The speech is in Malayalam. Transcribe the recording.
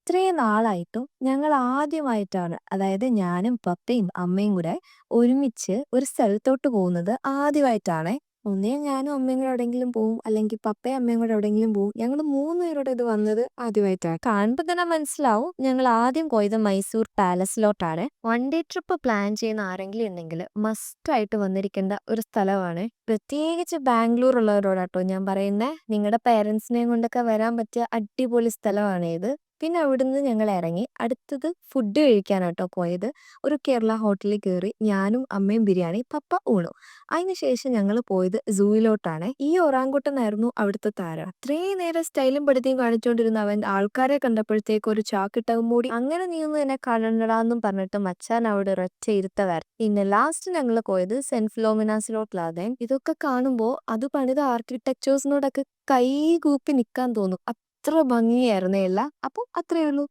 ഇത്രയും നാളായിട്ടും ഞങ്ങൾ ആദ്യമായിട്ടാണ്, അതായത് ഞാനും പപ്പയും അമ്മയും കൂടെ ഒരുമിച്ച് ഒരു സ്ഥലത്തോട്ട് പോകുന്നത് ആദ്യമായിട്ടാണേ. ഒന്നേ ഞാനും അമ്മയും കൂടെ എവിടെയെങ്കിലും പോവും, അല്ലെങ്കിൽ പപ്പയും അമ്മയും കൂടെ എവിടെയെങ്കിലും പോവും. ഞങ്ങൾ 3 പേരുടെ ഇത് വന്നത് ആദ്യമായിട്ടാണ്. കാണുമ്പോൾ തന്നെ മനസ്സിലാവും ഞങ്ങൾ ആദ്യം പോയത് മൈസൂർ പാലസിലോട്ടാണ്. വൺ ഡേ ട്രിപ്പ് പ്ലാൻ ചെയ്യുന്ന ആരെങ്കിലും ഉണ്ടെങ്കിൽ മസ്റ്റായിട്ട് വന്നിരിക്കേണ്ട ഒരു സ്ഥലമാണ്. പ്രത്യേകിച്ച് ബാംഗ്ലൂർ ഉള്ളവരോടാട്ടോ ഞാൻ പറയുന്നത്. നിങ്ങളുടെ പേരൻസിനെയും കൊണ്ടൊക്കെ വരാൻ പറ്റിയ അടിപൊളി സ്ഥലമാണ് ഇത്. പിന്നെ അവിടുന്ന് ഞങ്ങൾ ഇറങ്ങി അടുത്തത് ഫുഡ് കഴിക്കാനാട്ടോ പോയത്. ഒരു കേരള ഹോട്ടലിൽ കയറി ഞാനും അമ്മയും ബിരിയാണി, പപ്പ ഊണും. അതിനുശേഷം ഞങ്ങൾ പോയത് സൂയിലോട്ടാണ്. ഈ ഒറാങ്കുട്ടനായിരുന്നു അവിടുത്തെ താരം. അത്രയും നേരം സ്റ്റൈലും പഠിത്തയും കാണിച്ചുകൊണ്ടിരുന്ന അവൻ ആൾക്കാരെ കണ്ടപ്പോഴത്തേക്ക് ഒരു ചാക്കിട്ടവും മൂടി അങ്ങനെ നീ ഒന്നും എന്നെ കാണണ്ടടാന്നും പറഞ്ഞിട്ട് മച്ചാൻ അവിടെ ഒരൊറ്റ ഇരുത്തവർ. പിന്നെ ലാസ്റ്റ് ഞങ്ങൾ പോയത് സെന്റ് ഫിലോമിനാസിലോട്ടിലാതെ. ഇതൊക്കെ കാണുമ്പോൾ അത് പണിത ആർക്കിടെക്ചേഴ്സിനോടൊക്കെ കൈ കൂപ്പി നിൽക്കാൻ തോന്നും. അത്ര ഭംഗിയായിരുന്നേ എല്ലാം. അപ്പോൾ അത്രയേ ഉള്ളൂ.